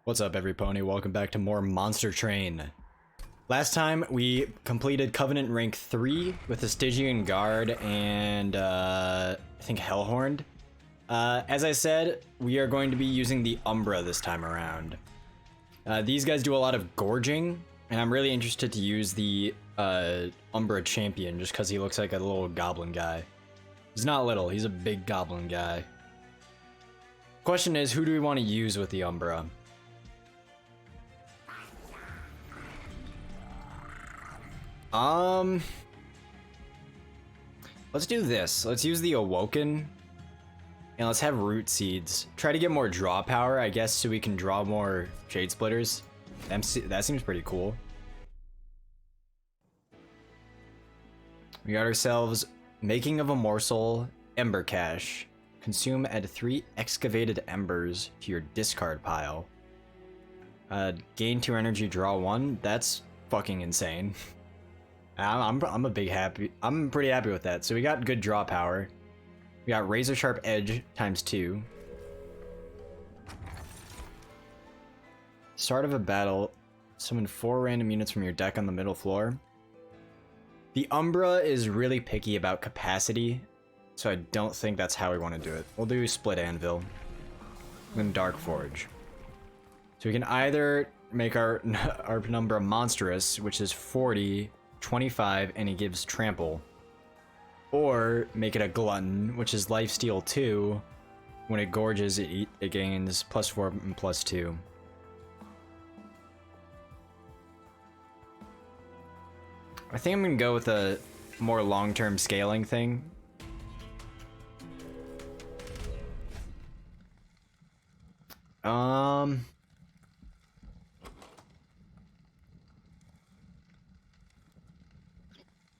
What's up, every pony? Welcome back to more Monster Train. Last time we completed Covenant rank 3 with the Stygian Guard and I think Hellhorned. As I said, we are going to be using the Umbra this time around. These guys do a lot of gorging, and I'm really interested to use the Umbra champion just because he looks like a little goblin guy. He's not little, he's a big goblin guy. Question is, who do we want to use with the Umbra? Let's do this. Let's use the Awoken, and let's have Root Seeds. Try to get more draw power, I guess, so we can draw more Shade Splitters. That seems pretty cool. We got ourselves Making of a Morsel, Ember Cache. Consume, add 3 excavated embers to your discard pile. Gain 2 energy, draw 1. That's fucking insane. I'm pretty happy with that. So we got good draw power. We got Razor Sharp Edge ×2. Start of a battle. Summon 4 random units from your deck on the middle floor. The Umbra is really picky about capacity, so I don't think that's how we want to do it. We'll do Split Anvil. And Dark Forge. So we can either make our Umbra monstrous, which is 40, 25, and he gives Trample. Or make it a Glutton, which is Lifesteal 2. When it gorges, it gains +4 and +2. I think I'm gonna go with a more long-term scaling thing.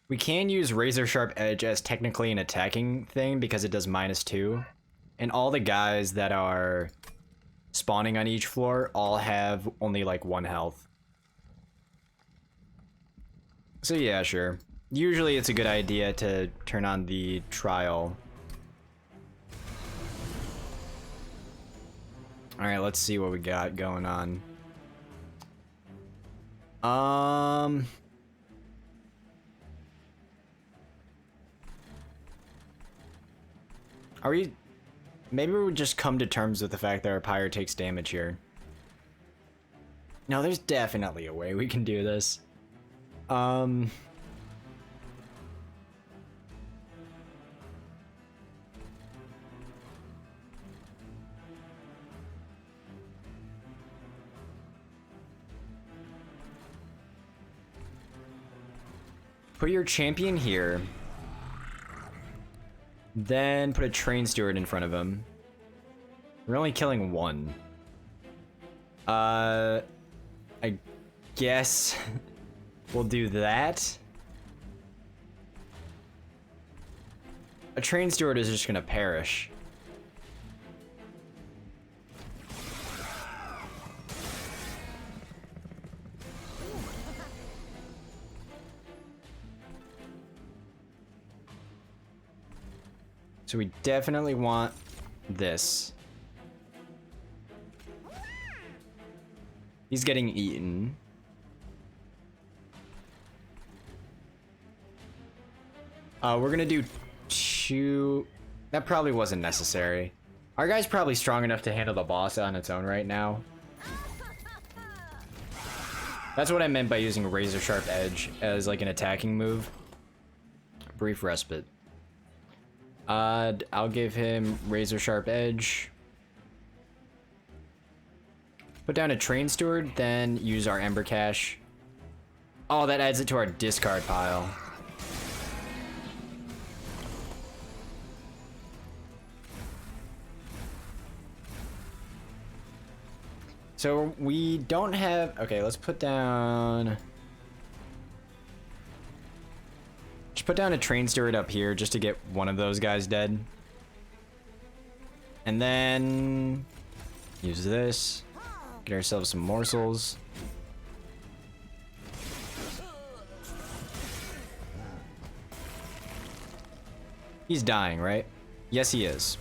We can use Razor Sharp Edge as technically an attacking thing because it does -2. And all the guys that are spawning on each floor all have only like 1 health. So yeah, sure. Usually it's a good idea to turn on the trial. Alright, let's see what we got going on. Maybe we would just come to terms with the fact that our Pyre takes damage here. No, there's definitely a way we can do this. Put your champion here. Then put a Train Steward in front of him. We're only killing 1. I guess we'll do that. A Train Steward is just gonna perish. So we definitely want this. He's getting eaten. We're gonna do 2. That probably wasn't necessary. Our guy's probably strong enough to handle the boss on its own right now. That's what I meant by using Razor Sharp Edge as like an attacking move. Brief Respite. I'll give him Razor Sharp Edge. Put down a Train Steward, then use our Ember Cache. Oh, that adds it to our discard pile. So we don't have... Okay, let's put down... Just put down a Train Steward up here just to get one of those guys dead. And then use this. Get ourselves some morsels. He's dying, right? Yes, he is.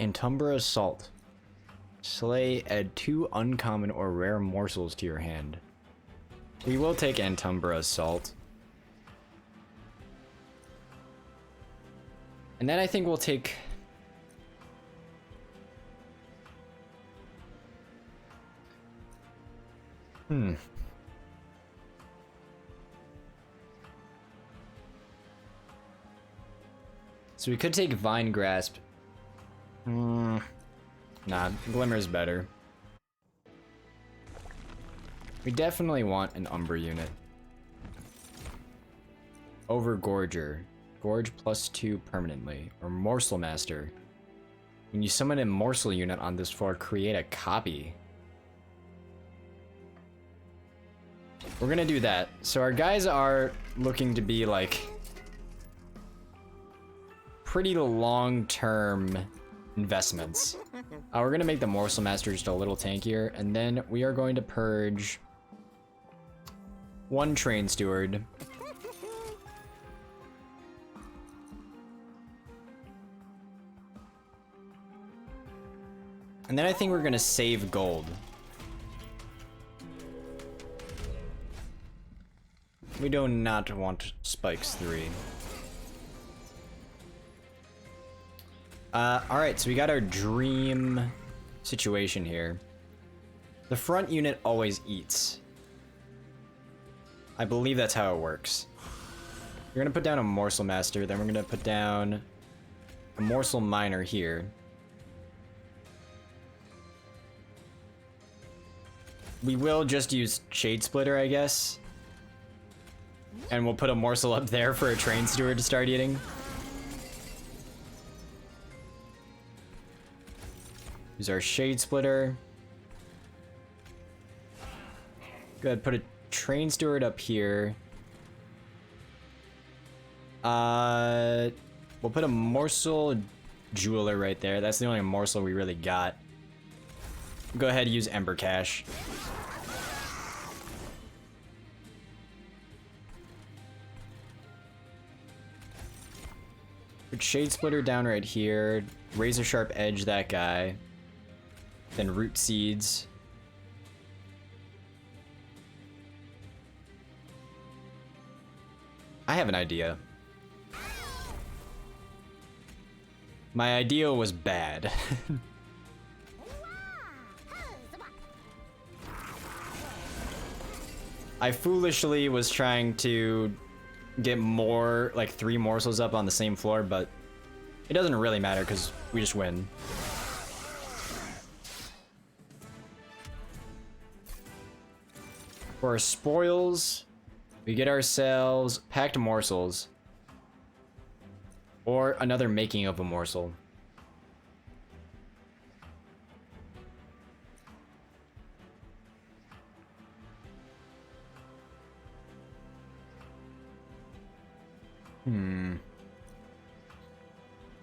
Antumbra Assault. Slay, add 2 uncommon or rare morsels to your hand. We will take Antumbra Assault. And then I think we'll take... So we could take Vine Grasp. Nah, Glimmer's better. We definitely want an Umbra unit. Overgorger. Gorge +2 permanently. Or Morsel Master. When you summon a Morsel unit on this floor, create a copy. We're gonna do that. So our guys are looking to be like pretty long-term investments. We're gonna make the Morsel Master just a little tankier, and then we are going to purge 1 Train Steward. And then I think we're gonna save gold. We do not want Spikes 3. Alright, so we got our dream situation here. The front unit always eats. I believe that's how it works. We're gonna put down a Morsel Master, then we're gonna put down a Morsel Miner here. We will just use Shade Splitter, I guess. And we'll put a morsel up there for a Train Steward to start eating. Use our Shade Splitter. Go ahead, put a Train Steward up here. We'll put a Morsel Jeweler right there. That's the only morsel we really got. Go ahead and use Ember Cash. Put Shade Splitter down right here. Razor Sharp Edge that guy. Then Root Seeds. I have an idea. My idea was bad. I foolishly was trying to get more, like 3 morsels up on the same floor, but it doesn't really matter because we just win. For our spoils, we get ourselves packed morsels. Or another making of a morsel.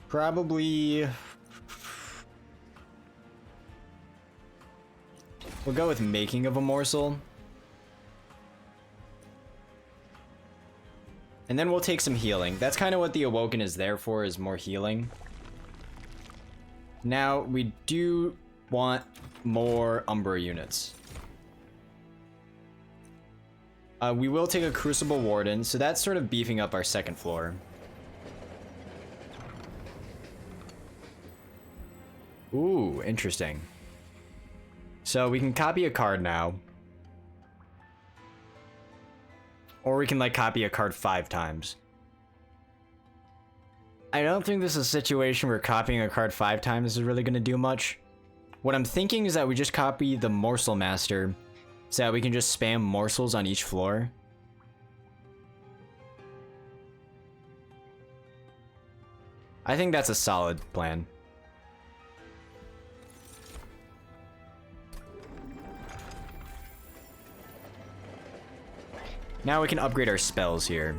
Probably... We'll go with making of a morsel. And then we'll take some healing. That's kind of what the Awoken is there for, is more healing. Now, we do want more Umbra units. We will take a Crucible Warden, so that's sort of beefing up our second floor. Ooh, interesting. So we can copy a card now. Or we can, like, copy a card 5 times. I don't think this is a situation where copying a card 5 times is really going to do much. What I'm thinking is that we just copy the Morsel Master, so that we can just spam morsels on each floor. I think that's a solid plan. Now we can upgrade our spells here.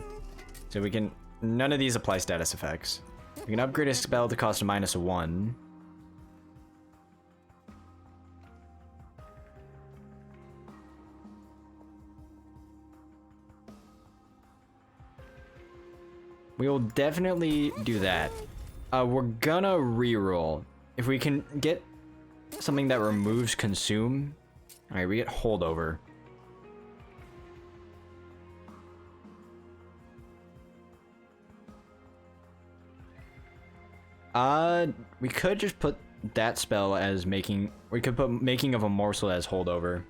So we can... None of these apply status effects. We can upgrade a spell to cost -1. We will definitely do that. We're gonna reroll. If we can get something that removes consume. Alright, we get holdover. We could just put that spell as making... We could put making of a morsel as holdover.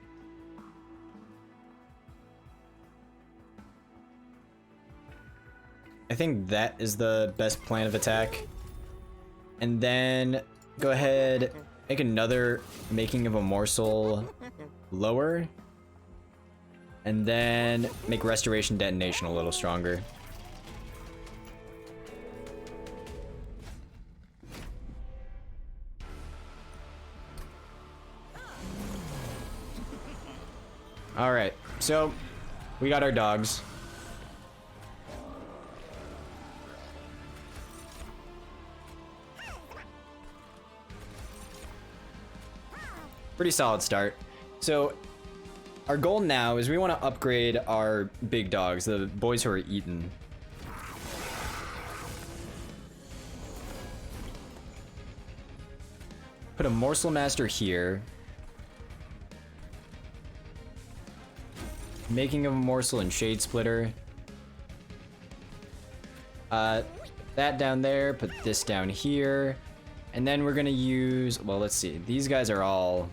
I think that is the best plan of attack. And then go ahead, make another making of a morsel lower. And then make restoration detonation a little stronger. Alright, so we got our dogs. Pretty solid start. So our goal now is we want to upgrade our big dogs, the boys who are eaten. Put a morsel master here. Making of a morsel and shade splitter. That down there, put this down here. And then we're gonna use, well, let's see. These guys are all...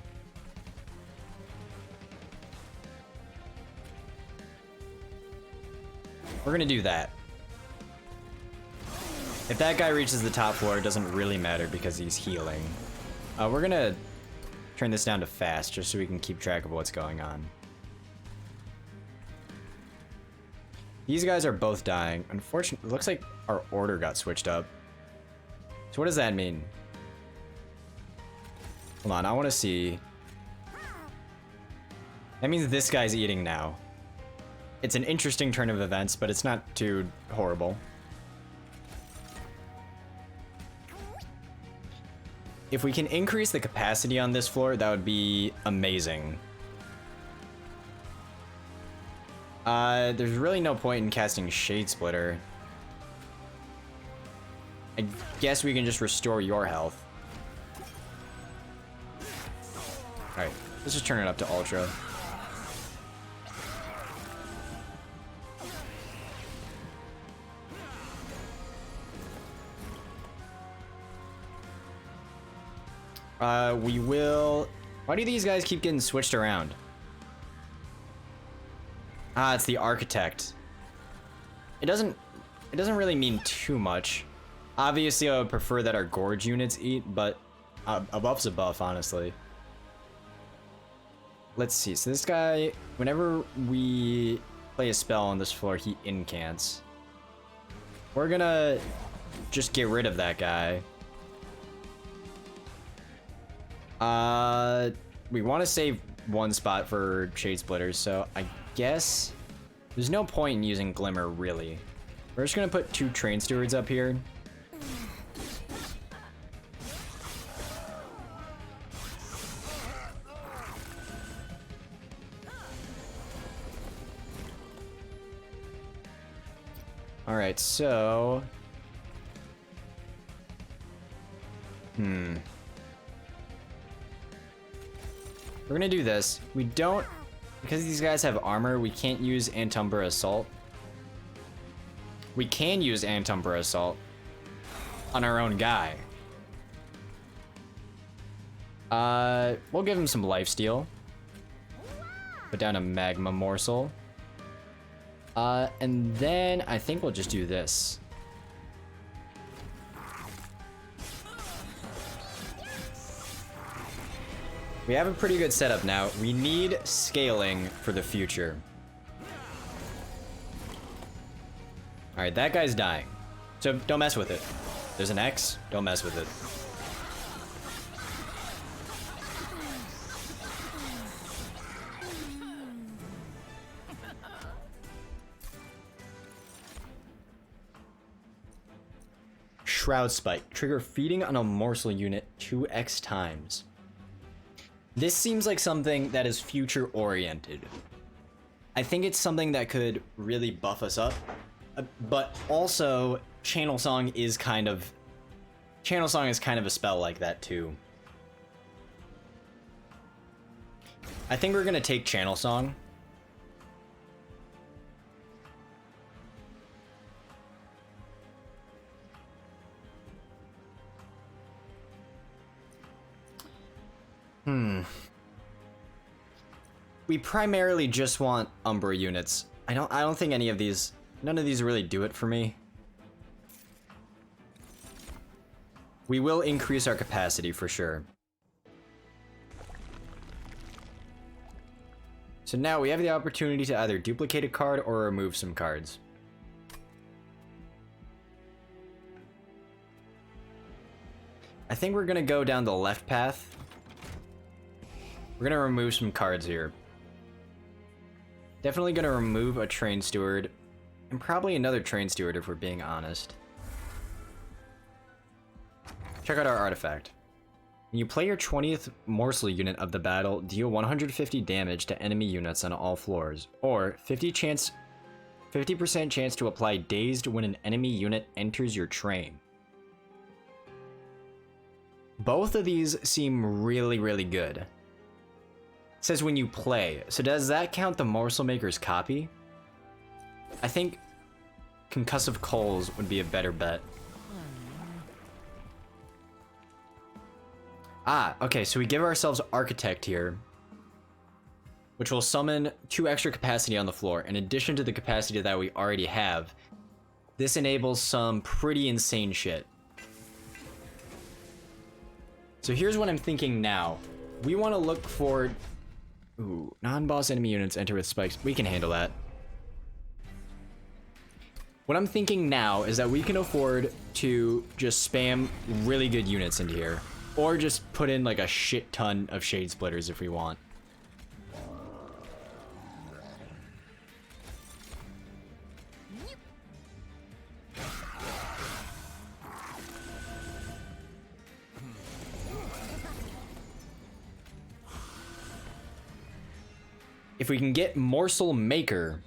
We're gonna do that. If that guy reaches the top floor, it doesn't really matter because he's healing. We're gonna turn this down to fast just so we can keep track of what's going on. These guys are both dying. Unfortunately, it looks like our order got switched up. So what does that mean? Hold on, I want to see. That means this guy's eating now. It's an interesting turn of events, but it's not too horrible. If we can increase the capacity on this floor, that would be amazing. There's really no point in casting Shade Splitter. I guess we can just restore your health. Alright, let's just turn it up to Ultra. We will... Why do these guys keep getting switched around? Ah, it's the Architect. It doesn't really mean too much. Obviously, I would prefer that our Gorge units eat, but a buff's a buff, honestly. Let's see. So this guy, whenever we play a spell on this floor, he incants. We're gonna just get rid of that guy. We want to save one spot for Shade Splitters, so I guess there's no point in using Glimmer, really. We're just gonna put 2 Train Stewards up here. Alright, so... We're gonna do this. We don't... Because these guys have armor, we can't use Antumbra Assault. We can use Antumbra Assault on our own guy. We'll give him some lifesteal. Put down a Magma Morsel. And then I think we'll just do this. We have a pretty good setup now. We need scaling for the future. Alright, that guy's dying. So don't mess with it. There's an X, don't mess with it. Shroud Spike. Trigger feeding on a morsel unit 2x times. This seems like something that is future oriented. I think it's something that could really buff us up, but also Channel Song is kind of Channel Song is kind of a spell like that too. I think we're gonna take Channel Song. We primarily just want Umbra units. I don't think any of these, none of these really do it for me. We will increase our capacity for sure. So now we have the opportunity to either duplicate a card or remove some cards. I think we're gonna go down the left path. We're gonna remove some cards here. Definitely gonna remove a Train Steward, and probably another Train Steward if we're being honest. Check out our artifact. When you play your 20th morsel unit of the battle, deal 150 damage to enemy units on all floors, or 50% chance to apply dazed when an enemy unit enters your train. Both of these seem really, really good. It says when you play, so does that count the Morsel Maker's copy? I think Concussive Coals would be a better bet. Ah, okay, so we give ourselves Architect here, which will summon 2 extra capacity on the floor, in addition to the capacity that we already have. This enables some pretty insane shit. So here's what I'm thinking now. We want to look for... Ooh, non-boss enemy units enter with spikes. We can handle that. What I'm thinking now is that we can afford to just spam really good units into here. Or just put in like a shit ton of Shade Splitters if we want. If we can get Morsel Maker,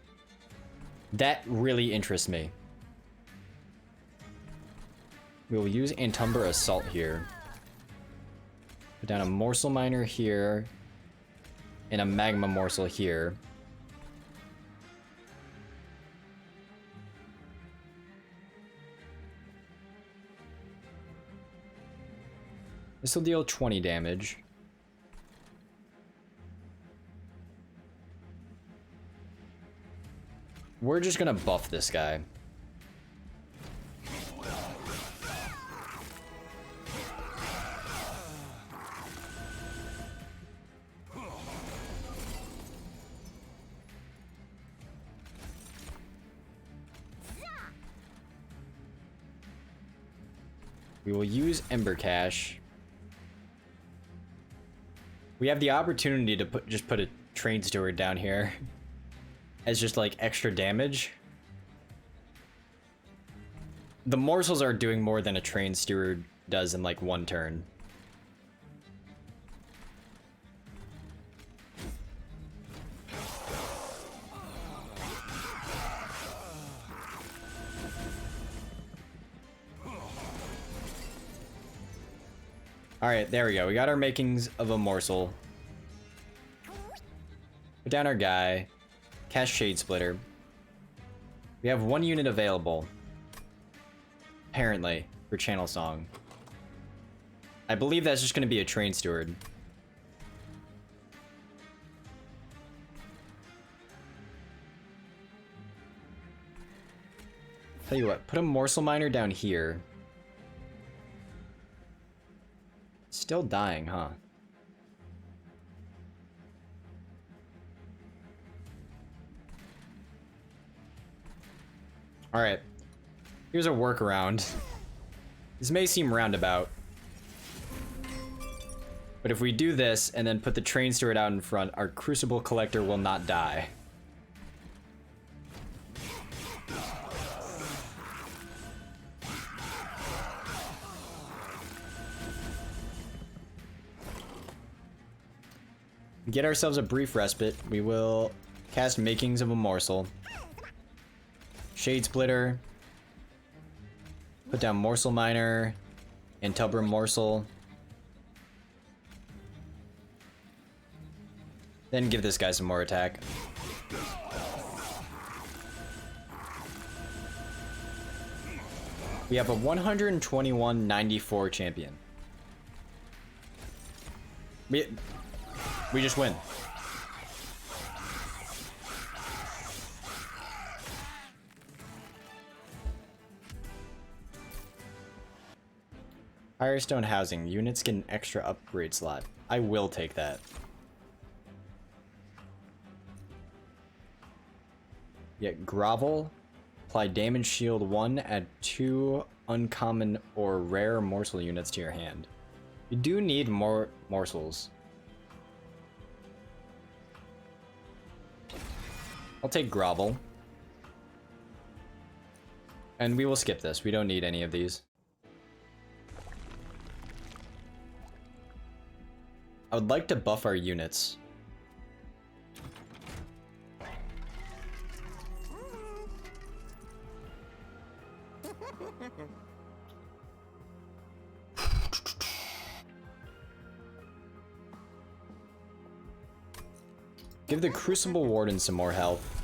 that really interests me. We will use Antumber Assault here. Put down a Morsel Miner here, and a Magma Morsel here. This will deal 20 damage. We're just gonna buff this guy. We will use Ember Cache. We have the opportunity to just put a Train Steward down here as just like extra damage. The morsels are doing more than a Train Steward does in like one turn. Alright, there we go. We got our makings of a morsel. Put down our guy. Cast Shade Splitter. We have 1 unit available. Apparently, for Channel Song. I believe that's just going to be a Train Steward. Tell you what, put a Morsel Miner down here. Still dying, huh? Alright. Here's a workaround. This may seem roundabout. But if we do this and then put the Train Steward out in front, our Crucible Collector will not die. Get ourselves a brief respite. We will cast Makings of a Morsel. Shade Splitter. Put down Morsel Miner. Antubra morsel. Then give this guy some more attack. We have a 121-94 champion. We just win. Firestone housing. Units get an extra upgrade slot. I will take that. Yeah, grovel. Apply damage shield 1, add 2 uncommon or rare morsel units to your hand. You do need more morsels. I'll take grovel. And we will skip this. We don't need any of these. I would like to buff our units. Give the Crucible Warden some more health.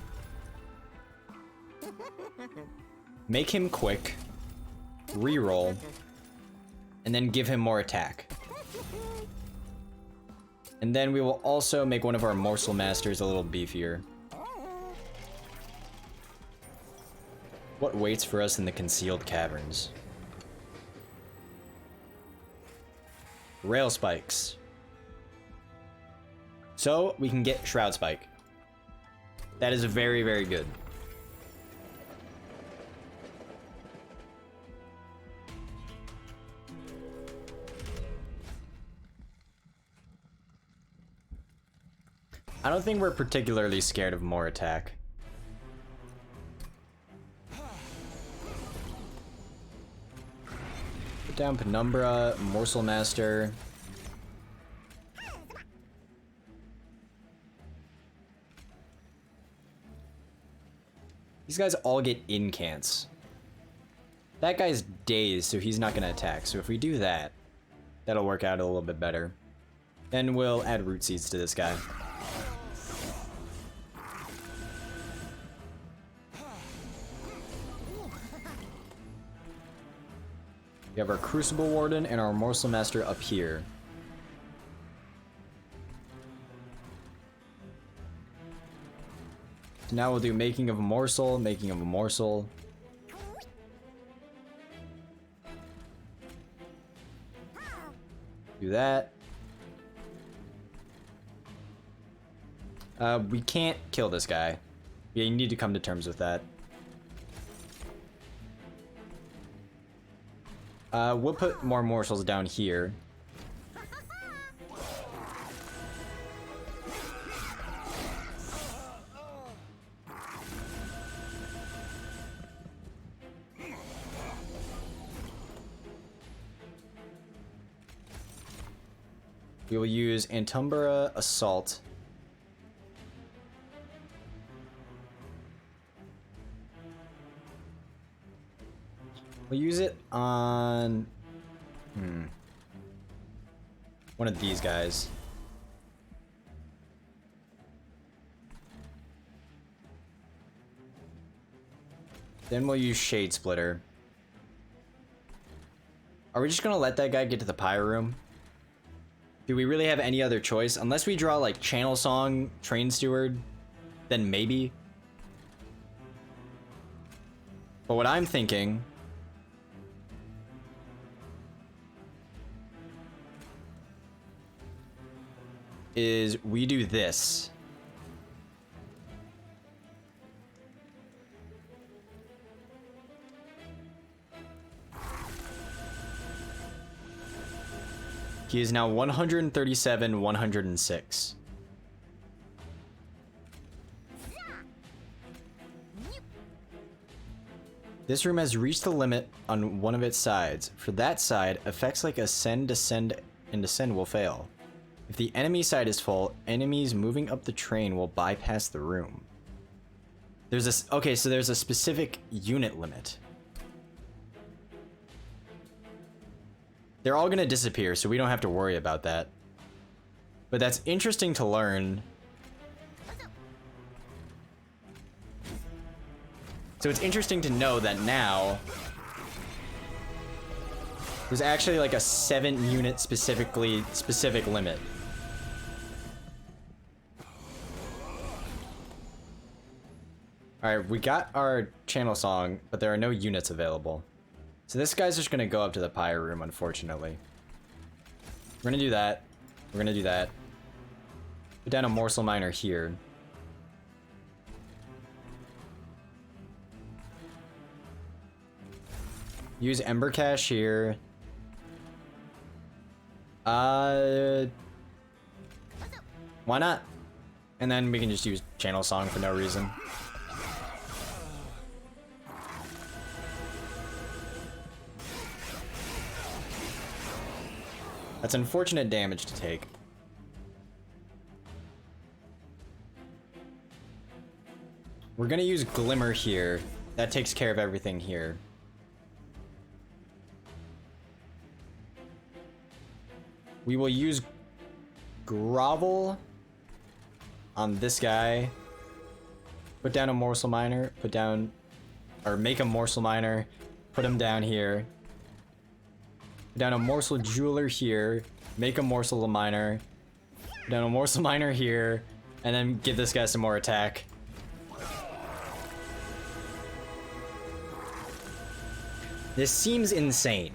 Make him quick. Reroll. And then give him more attack. And then we will also make one of our Morsel Masters a little beefier. What waits for us in the concealed caverns? Rail spikes. So we can get Shroud Spike. That is very, very good. I don't think we're particularly scared of more attack. Put down Penumbra, Morsel Master. These guys all get incants. That guy's dazed, so he's not gonna attack. So if we do that, that'll work out a little bit better. Then we'll add Root Seeds to this guy. We have our Crucible Warden and our Morsel Master up here. So now we'll do Making of a Morsel, Making of a Morsel. Do that. We can't kill this guy. Yeah, you need to come to terms with that. We'll put more morsels down here. We will use Antumbra Assault. We'll use it on one of these guys. Then we'll use Shade Splitter. Are we just gonna let that guy get to the Pyre Room? Do we really have any other choice? Unless we draw like Channel Song, Train Steward, then maybe. But what I'm thinking is we do this. He is now 137, 106. This room has reached the limit on one of its sides. For that side, effects like Ascend, Descend, and Descend will fail. If the enemy side is full, enemies moving up the train will bypass the room. There's a okay, so there's a specific unit limit. They're all gonna disappear, so we don't have to worry about that. But that's interesting to learn. So it's interesting to know that now there's actually like a 7-unit specific limit. Alright, we got our channel song, but there are no units available. So this guy's just gonna go up to the pyre room, unfortunately. We're gonna do that. We're gonna do that. Put down a morsel miner here. Use Ember Cache here. Why not? And then we can just use channel song for no reason. That's unfortunate damage to take. We're gonna use Glimmer here. That takes care of everything here. We will use Grovel on this guy. Put down a morsel miner. Put down, or make a morsel miner. Put him down here. Put down a morsel jeweler here. Make a morsel miner. Put down a morsel miner here. And then give this guy some more attack. This seems insane.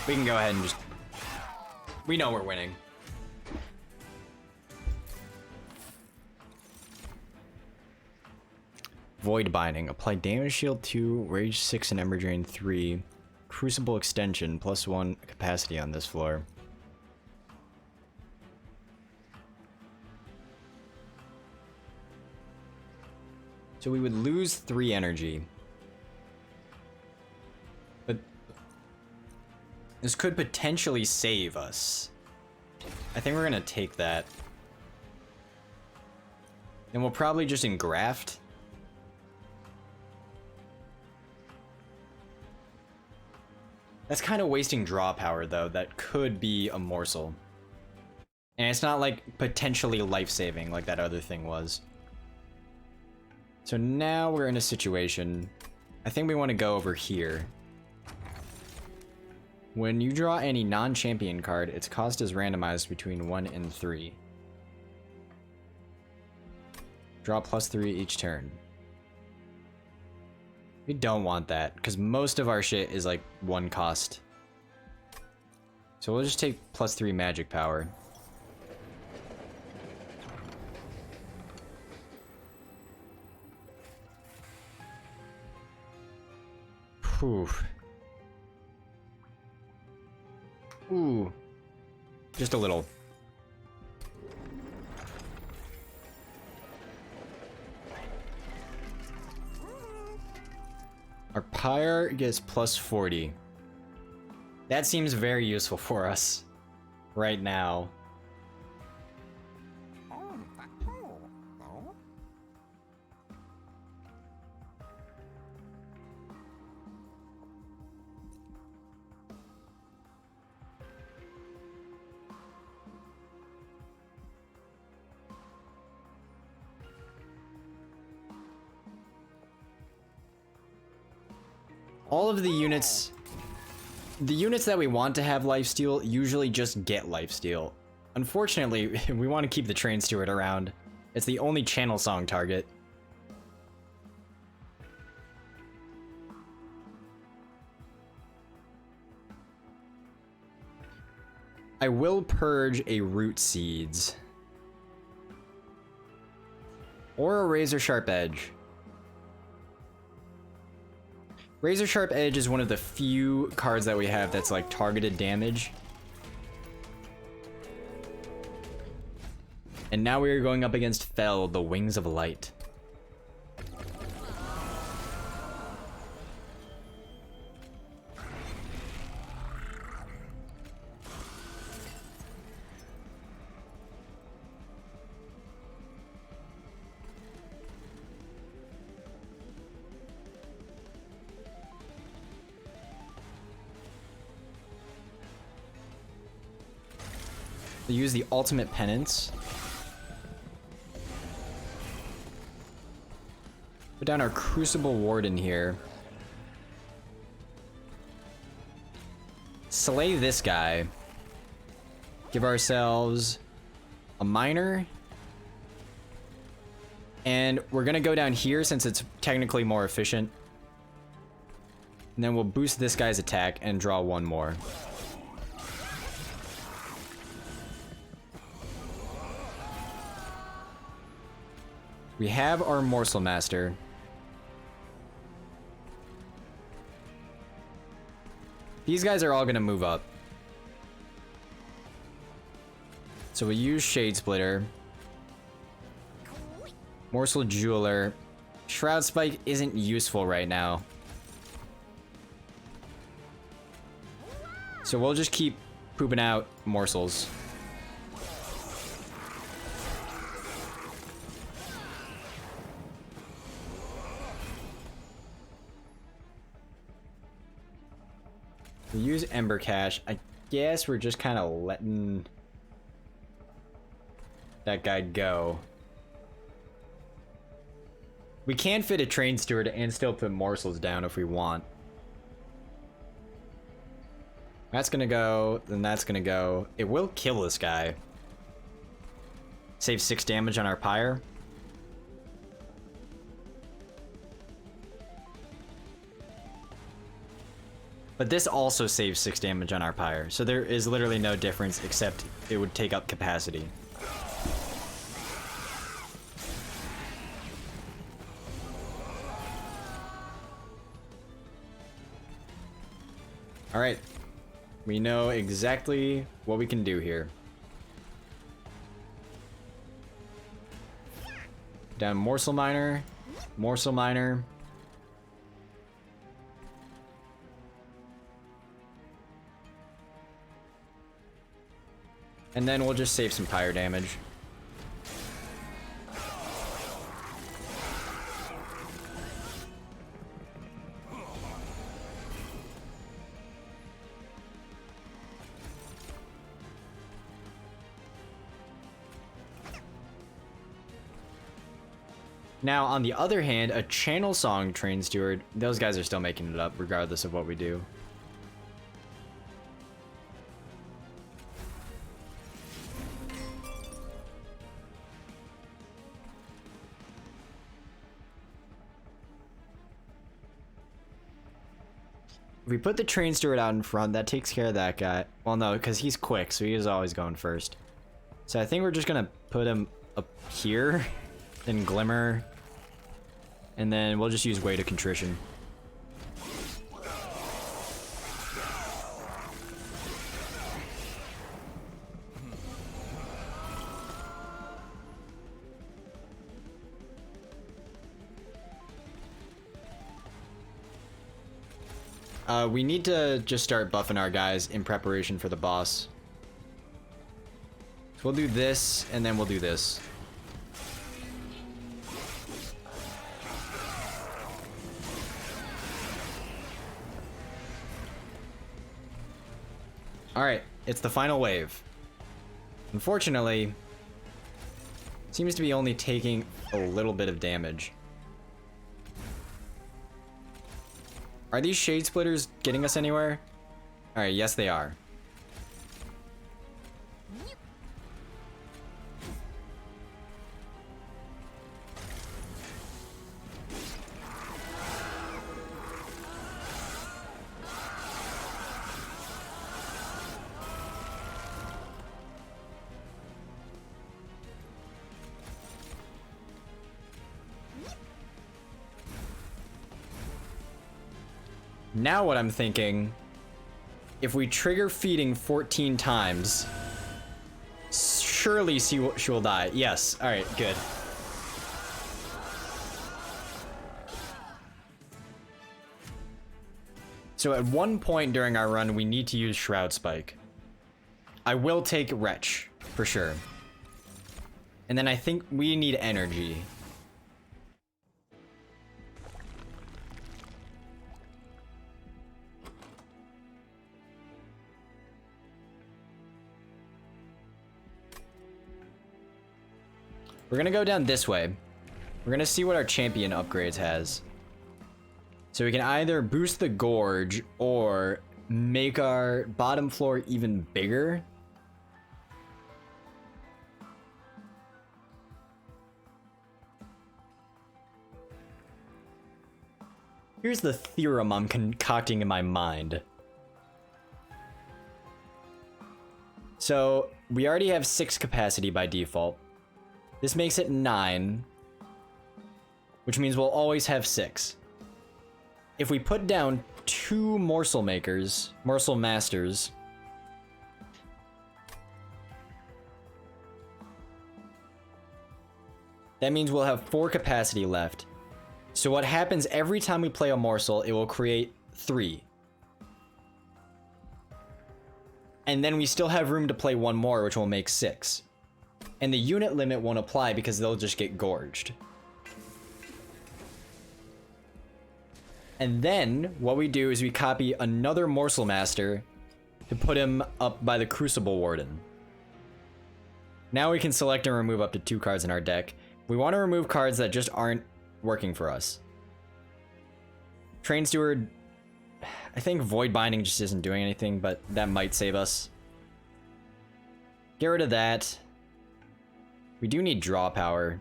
We can go ahead and just... We know we're winning. Void Binding. Apply damage shield 2, rage 6, and ember drain 3. Crucible extension, +1 capacity on this floor. So we would lose 3 energy. But this could potentially save us. I think we're gonna take that. Then we'll probably just engraft. That's kind of wasting draw power, though. That could be a morsel. And it's not, like, potentially life-saving like that other thing was. So now we're in a situation... I think we want to go over here. When you draw any non-champion card, its cost is randomized between 1 and 3. Draw +3 each turn. We don't want that, because most of our shit is like 1 cost. So we'll just take +3 magic power. Whew. Ooh. Just a little. Our pyre gets +40. That seems very useful for us right now. All of the units that we want to have lifesteal usually just get lifesteal. Unfortunately, we want to keep the Train Steward around. It's the only channel song target. I will purge a Root Seeds. Or a Razor Sharp Edge. Razor Sharp Edge is one of the few cards that we have that's like targeted damage. And now we are going up against Fel, the Wings of Light. We'll use the ultimate penance. Put down our Crucible Warden here. Slay this guy. Give ourselves a miner. And we're gonna go down here since it's technically more efficient. And then we'll boost this guy's attack and draw one more. We have our Morsel Master. These guys are all gonna move up. So we'll use Shade Splitter. Morsel Jeweler. Shroud Spike isn't useful right now. So we'll just keep pooping out morsels. We use Ember Cache. I guess we're just kind of letting that guy go. We can fit a Train Steward and still put morsels down if we want. That's gonna go, then that's gonna go. It will kill this guy. Save 6 damage on our pyre. But this also saves 6 damage on our pyre, so there is literally no difference except it would take up capacity. Alright. We know exactly what we can do here. Down Morsel Miner. Morsel Miner. And then we'll just save some pyre damage. Now, on the other hand, a Channel Song Train Steward, those guys are still making it up regardless of what we do. If we put the Train Steward out in front, that takes care of that guy. Well, no, because he's quick, so he is always going first. So I think we're just gonna put him up here, then Glimmer, and then we'll just use Weight of Contrition. We need to just start buffing our guys in preparation for the boss. So we'll do this, and then we'll do this. Alright, it's the final wave. Unfortunately, it seems to be only taking a little bit of damage. Are these Shade Splitters getting us anywhere? Alright, yes they are. Now what I'm thinking, if we trigger feeding 14 times, surely she will die. Yes, alright, good. So at one point during our run, we need to use Shroud Spike. I will take Wretch, for sure. And then I think we need energy. We're gonna go down this way. We're gonna see what our champion upgrades has. So we can either boost the gorge or make our bottom floor even bigger. Here's the theorem I'm concocting in my mind. So we already have 6 capacity by default. This makes it 9, which means we'll always have 6. If we put down 2 morsel masters, that means we'll have 4 capacity left. So what happens every time we play a morsel, it will create 3. And then we still have room to play 1 more, which will make 6. And the unit limit won't apply because they'll just get gorged. And then what we do is we copy another morsel master to put him up by the Crucible Warden. Now we can select and remove up to 2 cards in our deck. We want to remove cards that just aren't working for us. Train Steward, I think Void Binding just isn't doing anything, but that might save us. Get rid of that. We do need draw power.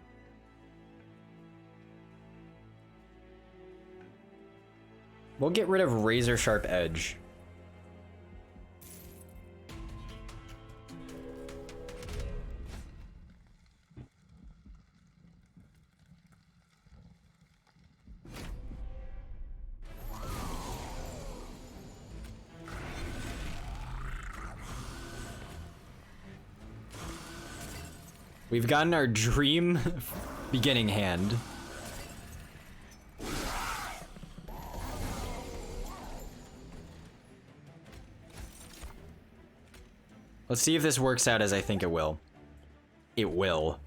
We'll get rid of Razor Sharp Edge. We've gotten our dream beginning hand. Let's see if this works out as I think it will. It will.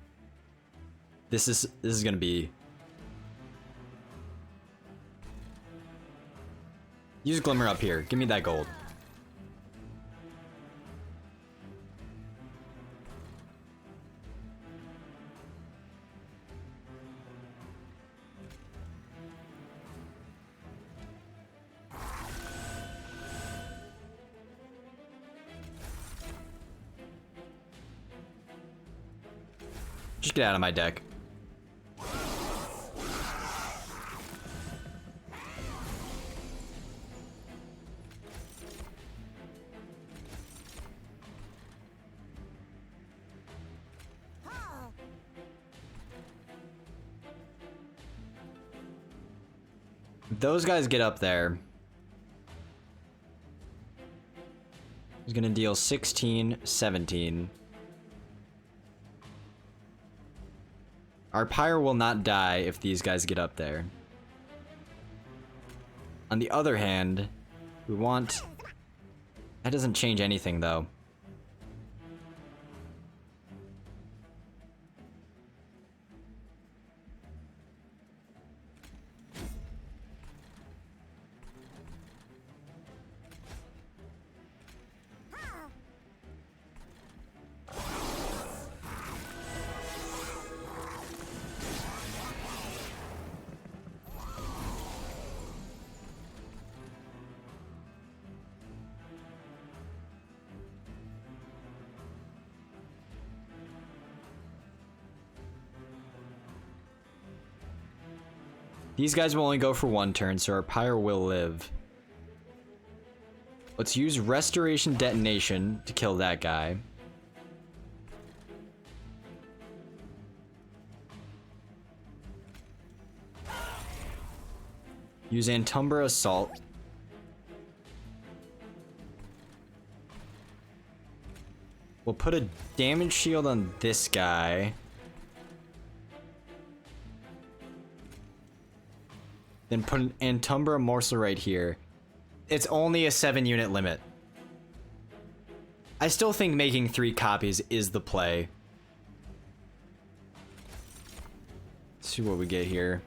This is gonna be... Use Glimmer up here. Give me that gold. Just get out of my deck. Those guys get up there. He's gonna deal 16, 17. Our Pyre will not die if these guys get up there. On the other hand, we want... That doesn't change anything, though. These guys will only go for 1 turn, so our Pyre will live. Let's use Restoration Detonation to kill that guy. Use Antumbra Assault. We'll put a damage shield on this guy. Then put an Antumbra Morsel right here. It's only a 7-unit limit. I still think making 3 copies is the play. Let's see what we get here.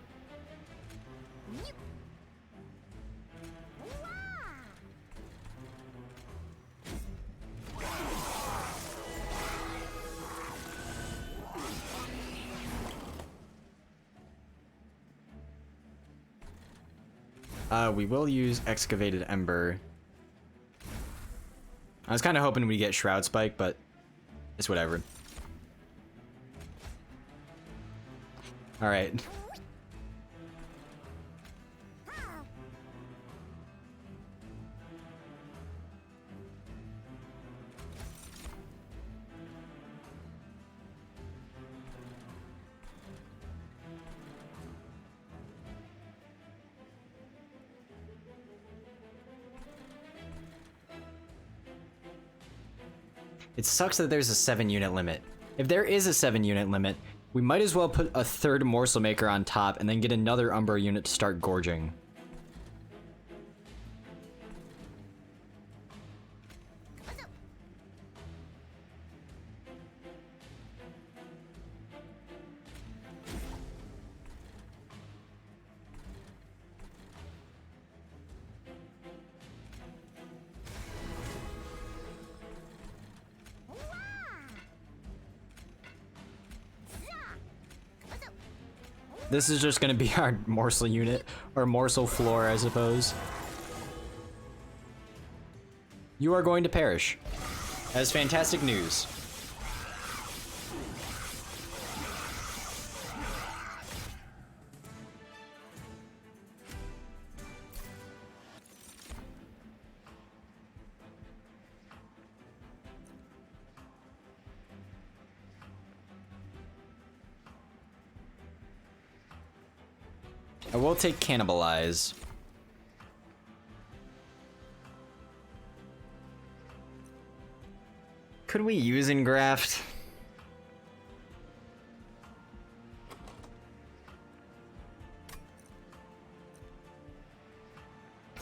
We will use Excavated Ember. I was kind of hoping we get Shroud Spike, but it's whatever. All right. It sucks that there's a 7-unit limit. If there is a 7-unit limit, we might as well put a third morsel maker on top and then get another Umbra unit to start gorging. This is just gonna be our morsel unit, or morsel floor, I suppose. You are going to perish. That is fantastic news. I will take Cannibalize. Could we use Engraft?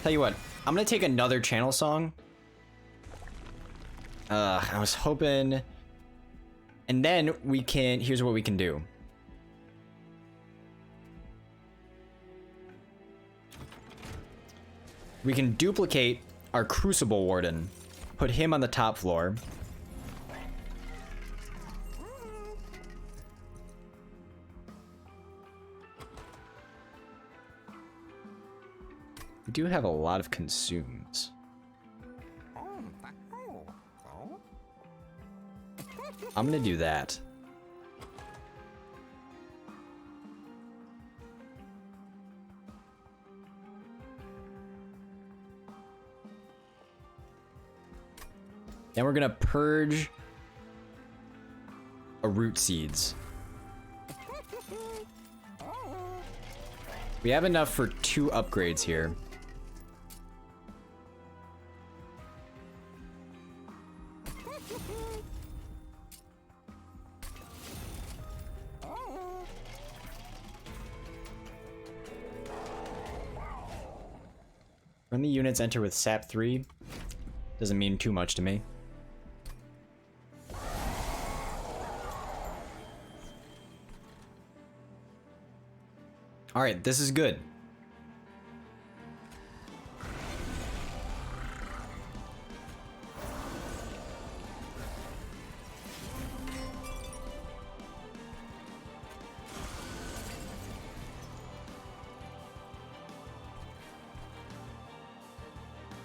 Tell you what, I'm gonna take another channel song. I was hoping... And then we can... Here's what we can do. We can duplicate our Crucible Warden, put him on the top floor. We do have a lot of consumes. I'm gonna do that. Then we're gonna purge a root seeds. We have enough for 2 upgrades here. When the units enter with SAP 3, doesn't mean too much to me. All right, this is good.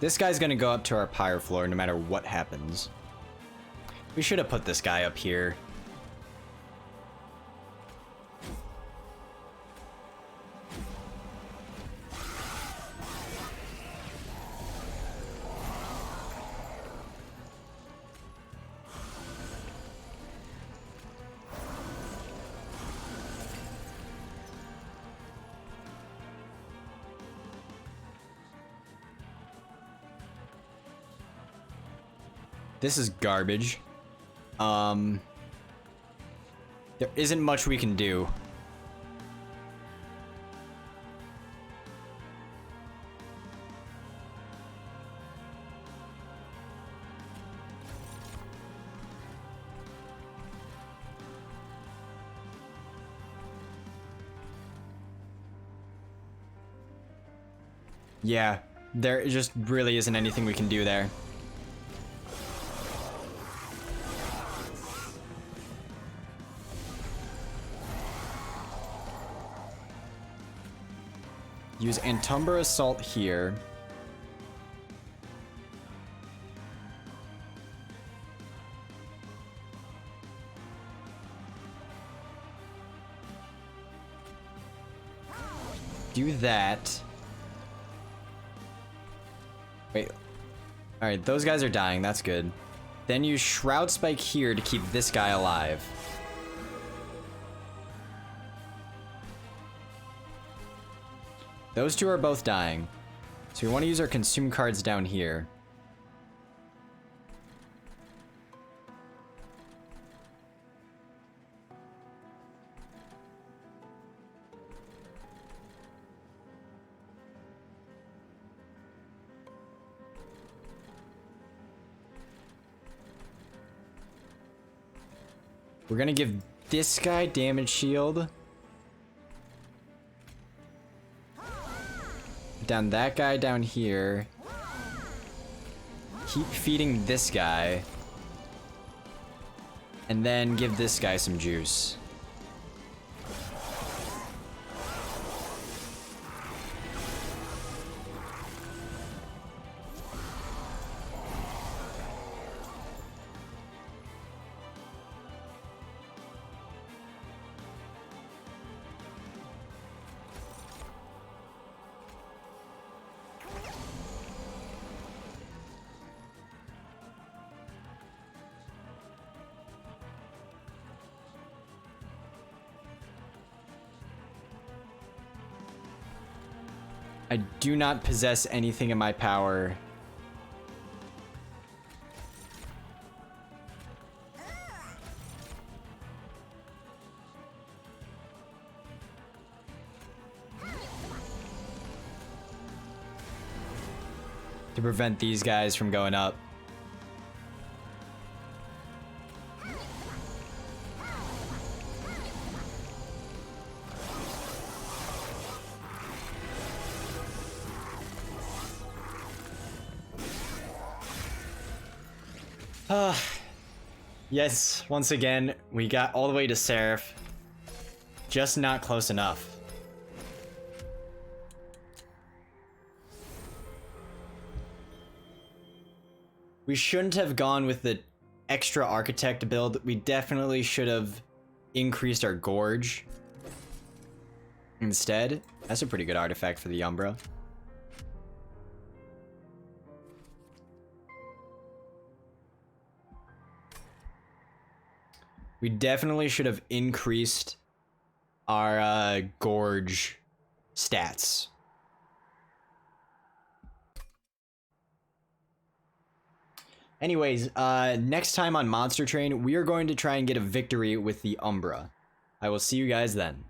This guy's gonna go up to our pyre floor no matter what happens. We should have put this guy up here. This is garbage. There isn't much we can do. Yeah, there just really isn't anything we can do there. Use Antumbra Assault here. Do that. Wait. Alright, those guys are dying. That's good. Then use Shroud Spike here to keep this guy alive. Those two are both dying. So we want to use our consume cards down here. We're gonna give this guy damage shield. Down that guy down here. Keep feeding this guy. And then give this guy some juice. I do not possess anything in my power. To prevent these guys from going up. Yes, once again, we got all the way to Seraph. Just not close enough. We shouldn't have gone with the extra architect build. We definitely should have increased our gorge instead. That's a pretty good artifact for the Umbra. We definitely should have increased our gorge stats. Anyways, next time on Monster Train, we are going to try and get a victory with the Umbra. I will see you guys then.